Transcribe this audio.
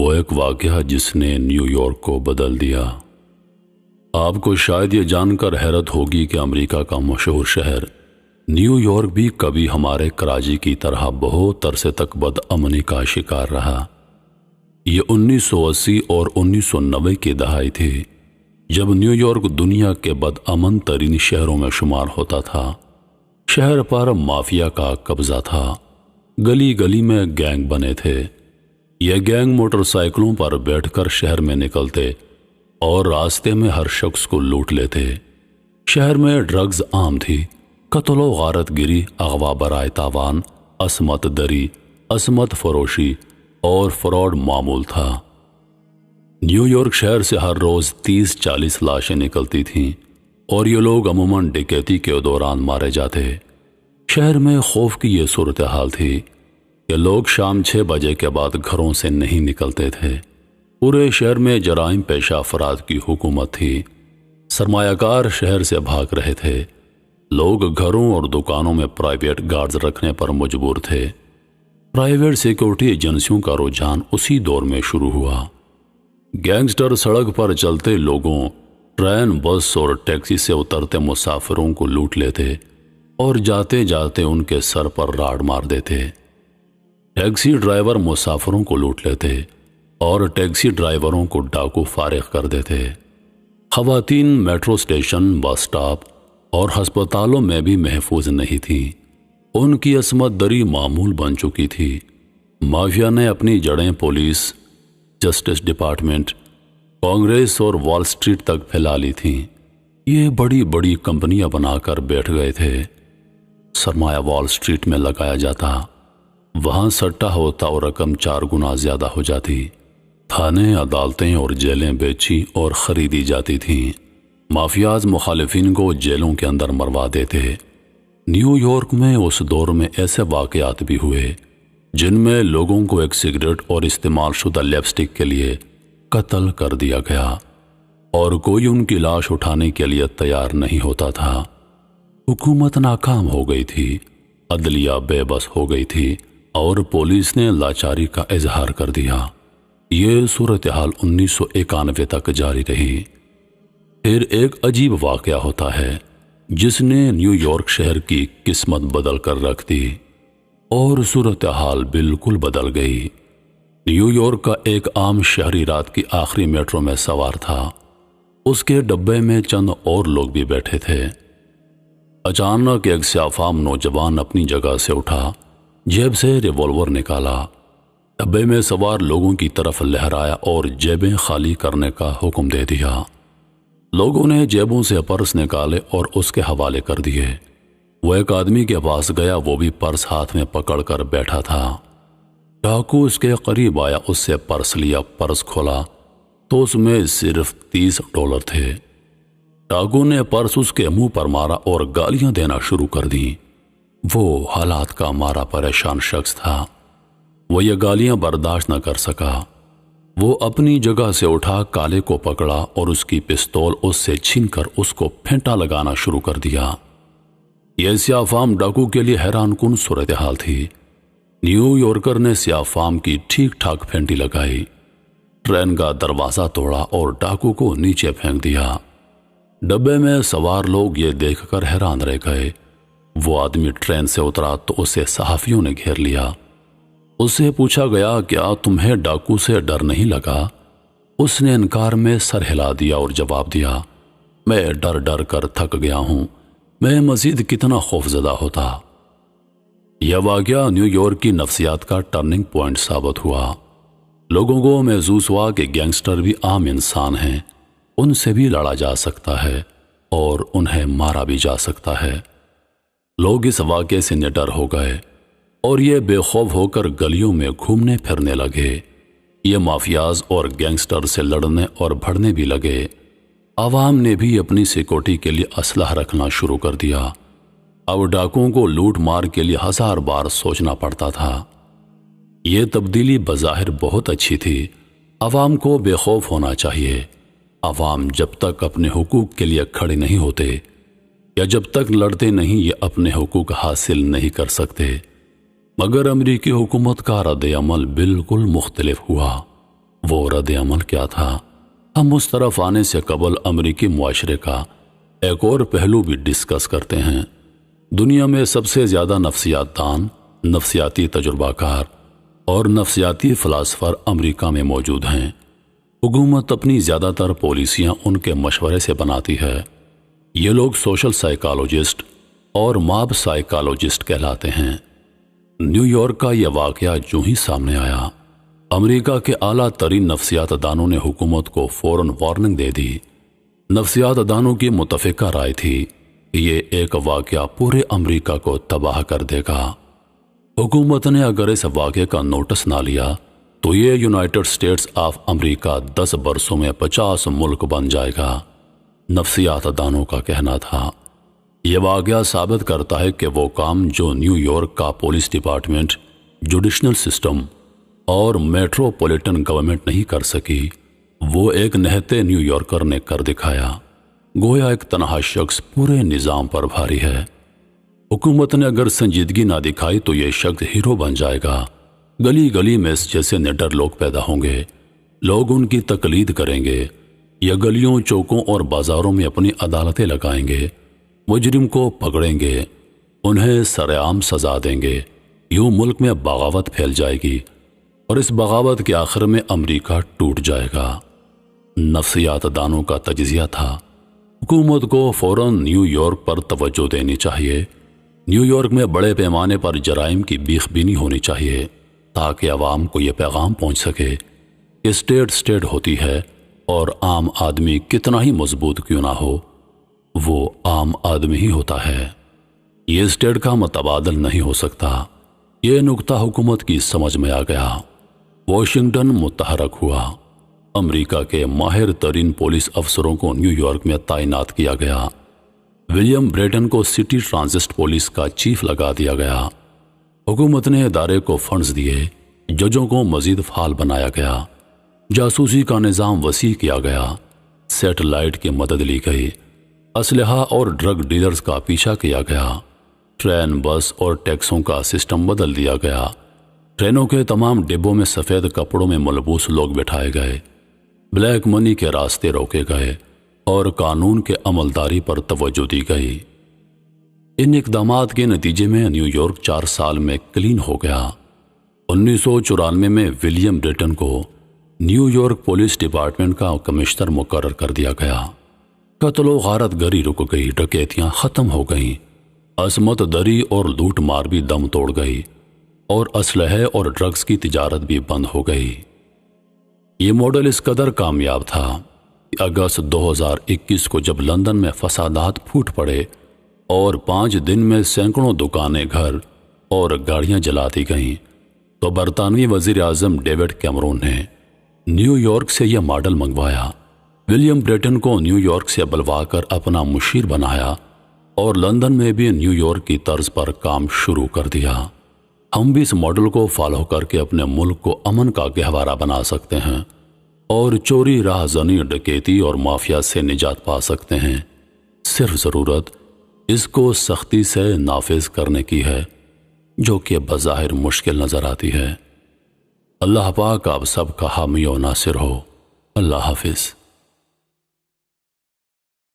وہ ایک واقعہ جس نے نیو یارک کو بدل دیا۔ آپ کو شاید یہ جان کر حیرت ہوگی کہ امریکہ کا مشہور شہر نیو یارک بھی کبھی ہمارے کراچی کی طرح بہت عرصے تک بدامنی کا شکار رہا۔ یہ 1980 اور 1990 کی دہائی تھی جب نیو یارک دنیا کے بدامن ترین شہروں میں شمار ہوتا تھا۔ شہر پر مافیا کا قبضہ تھا، گلی گلی میں گینگ بنے تھے۔ یہ گینگ موٹر سائیکلوں پر بیٹھ کر شہر میں نکلتے اور راستے میں ہر شخص کو لوٹ لیتے۔ شہر میں ڈرگز عام تھی، قتل و غارت گری، اغوا برائے تاوان، عصمت دری، عصمت فروشی اور فراڈ معمول تھا۔ نیو یارک شہر سے ہر روز 30-40 لاشیں نکلتی تھیں اور یہ لوگ عموماً ڈکیتی کے دوران مارے جاتے۔ شہر میں خوف کی یہ صورتحال تھی کہ لوگ شام 6 بجے کے بعد گھروں سے نہیں نکلتے تھے۔ پورے شہر میں جرائم پیشہ افراد کی حکومت تھی۔ سرمایہ کار شہر سے بھاگ رہے تھے۔ لوگ گھروں اور دکانوں میں پرائیویٹ گارڈز رکھنے پر مجبور تھے۔ پرائیویٹ سیکورٹی ایجنسیوں کا رجحان اسی دور میں شروع ہوا۔ گینگسٹر سڑک پر چلتے لوگوں، ٹرین، بس اور ٹیکسی سے اترتے مسافروں کو لوٹ لیتے اور جاتے جاتے ان کے سر پر راڑ مار دیتے۔ ٹیکسی ڈرائیور مسافروں کو لوٹ لیتے اور ٹیکسی ڈرائیوروں کو ڈاکو فارغ کر دیتے۔ خواتین میٹرو اسٹیشن، بس اسٹاپ اور ہسپتالوں میں بھی محفوظ نہیں تھیں۔ ان کی عصمت دری معمول بن چکی تھی۔ مافیا نے اپنی جڑیں پولیس، جسٹس ڈپارٹمنٹ، کانگریس اور وال اسٹریٹ تک پھیلا لی تھیں۔ یہ بڑی بڑی کمپنیاں بنا کر بیٹھ گئے تھے۔ سرمایہ وال اسٹریٹ میں لگایا جاتا، وہاں سٹا ہوتا اور رقم 4 گنا زیادہ ہو جاتی۔ تھانے، عدالتیں اور جیلیں بیچی اور خریدی جاتی تھیں۔ مافیاز مخالفین کو جیلوں کے اندر مروا دیتے۔ نیو یارک میں اس دور میں ایسے واقعات بھی ہوئے جن میں لوگوں کو ایک سگریٹ اور استعمال شدہ لپسٹک کے لیے قتل کر دیا گیا اور کوئی ان کی لاش اٹھانے کے لیے تیار نہیں ہوتا تھا۔ حکومت ناکام ہو گئی تھی، عدلیہ بے بس ہو گئی تھی اور پولیس نے لاچاری کا اظہار کر دیا۔ یہ صورتحال 1991 تک جاری رہی۔ پھر ایک عجیب واقعہ ہوتا ہے جس نے نیو یارک شہر کی قسمت بدل کر رکھ دی اور صورتحال بالکل بدل گئی۔ نیو یارک کا ایک عام شہری رات کی آخری میٹرو میں سوار تھا۔ اس کے ڈبے میں چند اور لوگ بھی بیٹھے تھے۔ اچانک ایک سیاہ نوجوان اپنی جگہ سے اٹھا، جیب سے ریوالور نکالا، ڈبے میں سوار لوگوں کی طرف لہرایا اور جیبیں خالی کرنے کا حکم دے دیا۔ لوگوں نے جیبوں سے پرس نکالے اور اس کے حوالے کر دیے۔ وہ ایک آدمی کے پاس گیا، وہ بھی پرس ہاتھ میں پکڑ کر بیٹھا تھا۔ ڈاکو اس کے قریب آیا، اس سے پرس لیا، پرس کھولا تو اس میں صرف $30 تھے۔ ڈاکو نے پرس اس کے منہ پر مارا اور گالیاں دینا شروع کر دیں۔ وہ حالات کا مارا پریشان شخص تھا۔ وہ یہ گالیاں برداشت نہ کر سکا۔ وہ اپنی جگہ سے اٹھا، کالے کو پکڑا اور اس کی پستول اس سے چھین کر اس کو پھینٹا لگانا شروع کر دیا۔ یہ سیاہ فام ڈاکو کے لیے حیران کن صورتحال تھی۔ نیو یارکر نے سیاہ فام کی ٹھیک ٹھاک پھینٹی لگائی، ٹرین کا دروازہ توڑا اور ڈاکو کو نیچے پھینک دیا۔ ڈبے میں سوار لوگ یہ دیکھ کر حیران رہ گئے۔ وہ آدمی ٹرین سے اترا تو اسے صحافیوں نے گھیر لیا۔ اس سے پوچھا گیا، کیا تمہیں ڈاکو سے ڈر نہیں لگا؟ اس نے انکار میں سر ہلا دیا اور جواب دیا، میں ڈر ڈر کر تھک گیا ہوں، میں مزید کتنا خوفزدہ ہوتا۔ یہ واقعہ نیو یارک کی نفسیات کا ٹرننگ پوائنٹ ثابت ہوا۔ لوگوں کو محسوس ہوا کہ گینگسٹر بھی عام انسان ہیں، ان سے بھی لڑا جا سکتا ہے اور انہیں مارا بھی جا سکتا ہے۔ لوگ اس واقعے سے نڈر ہو گئے اور یہ بے خوف ہو کر گلیوں میں گھومنے پھرنے لگے۔ یہ مافیاز اور گینگسٹر سے لڑنے اور بھڑنے بھی لگے۔ عوام نے بھی اپنی سیکورٹی کے لیے اسلحہ رکھنا شروع کر دیا۔ اب ڈاکوؤں کو لوٹ مار کے لیے 1000 بار سوچنا پڑتا تھا۔ یہ تبدیلی بظاہر بہت اچھی تھی۔ عوام کو بے خوف ہونا چاہیے۔ عوام جب تک اپنے حقوق کے لیے کھڑے نہیں ہوتے یا جب تک لڑتے نہیں، یہ اپنے حقوق حاصل نہیں کر سکتے۔ مگر امریکی حکومت کا رد عمل بالکل مختلف ہوا۔ وہ رد عمل کیا تھا؟ ہم اس طرف آنے سے قبل امریکی معاشرے کا ایک اور پہلو بھی ڈسکس کرتے ہیں۔ دنیا میں سب سے زیادہ نفسیات دان، نفسیاتی تجربہ کار اور نفسیاتی فلاسفر امریکہ میں موجود ہیں۔ حکومت اپنی زیادہ تر پالیسیاں ان کے مشورے سے بناتی ہے۔ یہ لوگ سوشل سائیکالوجسٹ اور ماب سائیکالوجسٹ کہلاتے ہیں۔ نیو یارک کا یہ واقعہ جو ہی سامنے آیا، امریکہ کے اعلیٰ ترین نفسیات دانوں نے حکومت کو فوراً وارننگ دے دی۔ نفسیات دانوں کی متفقہ رائے تھی کہ یہ ایک واقعہ پورے امریکہ کو تباہ کر دے گا۔ حکومت نے اگر اس واقعے کا نوٹس نہ لیا تو یہ یونائٹڈ اسٹیٹس آف امریکہ 10 برسوں میں 50 ملک بن جائے گا۔ نفسیات دانوں کا کہنا تھا، یہ واقعہ ثابت کرتا ہے کہ وہ کام جو نیو یارک کا پولیس ڈپارٹمنٹ، جوڈیشنل سسٹم اور میٹروپولیٹن گورنمنٹ نہیں کر سکی، وہ ایک نہتے نیو یارکر نے کر دکھایا۔ گویا ایک تنہا شخص پورے نظام پر بھاری ہے۔ حکومت نے اگر سنجیدگی نہ دکھائی تو یہ شخص ہیرو بن جائے گا۔ گلی گلی میں اس جیسے نڈر لوگ پیدا ہوں گے، لوگ ان کی تقلید کریں گے یا گلیوں، چوکوں اور بازاروں میں اپنی عدالتیں لگائیں گے، مجرم کو پکڑیں گے، انہیں سرعام سزا دیں گے۔ یوں ملک میں بغاوت پھیل جائے گی اور اس بغاوت کے آخر میں امریکہ ٹوٹ جائے گا۔ نفسیات دانوں کا تجزیہ تھا، حکومت کو فوراً نیو یارک پر توجہ دینی چاہیے۔ نیو یارک میں بڑے پیمانے پر جرائم کی بیخ بینی ہونی چاہیے تاکہ عوام کو یہ پیغام پہنچ سکے کہ اسٹیٹ ہوتی ہے اور عام آدمی کتنا ہی مضبوط کیوں نہ ہو، وہ عام آدمی ہی ہوتا ہے۔ یہ اسٹیٹ کا متبادل نہیں ہو سکتا۔ یہ نکتہ حکومت کی سمجھ میں آ گیا۔ واشنگٹن متحرک ہوا۔ امریکہ کے ماہر ترین پولیس افسروں کو نیو یارک میں تعینات کیا گیا۔ ولیم بریٹن کو سٹی ٹرانزسٹ پولیس کا چیف لگا دیا گیا۔ حکومت نے ادارے کو فنڈز دیے، ججوں کو مزید فعال بنایا گیا، جاسوسی کا نظام وسیع کیا گیا، سیٹلائٹ کی مدد لی گئی، اسلحہ اور ڈرگ ڈیلرز کا پیچھا کیا گیا، ٹرین، بس اور ٹیکسوں کا سسٹم بدل دیا گیا، ٹرینوں کے تمام ڈبوں میں سفید کپڑوں میں ملبوس لوگ بٹھائے گئے، بلیک منی کے راستے روکے گئے اور قانون کے عملداری پر توجہ دی گئی۔ ان اقدامات کے نتیجے میں نیو یارک 4 سال میں کلین ہو گیا۔ 1994 میں ولیم بریٹن کو نیو یارک پولیس ڈپارٹمنٹ کا کمشنر مقرر کر دیا گیا۔ قتل و غارت گری رک گئی، ڈکیتیاں ختم ہو گئیں، عصمت دری اور لوٹ مار بھی دم توڑ گئی اور اسلحے اور ڈرگز کی تجارت بھی بند ہو گئی۔ یہ ماڈل اس قدر کامیاب تھا کہ اگست 2021 کو جب لندن میں فسادات پھوٹ پڑے اور 5 دن میں سینکڑوں دکانیں، گھر اور گاڑیاں جلا دی گئیں، تو برطانوی وزیر اعظم ڈیوڈ کیمرون نے نیو یارک سے یہ ماڈل منگوایا۔ ولیم بریٹن کو نیو یارک سے بلوا کر اپنا مشیر بنایا اور لندن میں بھی نیو یارک کی طرز پر کام شروع کر دیا۔ ہم بھی اس ماڈل کو فالو کر کے اپنے ملک کو امن کا گہوارہ بنا سکتے ہیں اور چوری، راہ زنی، ڈکیتی اور مافیا سے نجات پا سکتے ہیں۔ صرف ضرورت اس کو سختی سے نافذ کرنے کی ہے، جو کہ بظاہر مشکل نظر آتی ہے۔ اللہ پاک آپ سب کا حامی و ناصر ہو۔ اللہ حافظ۔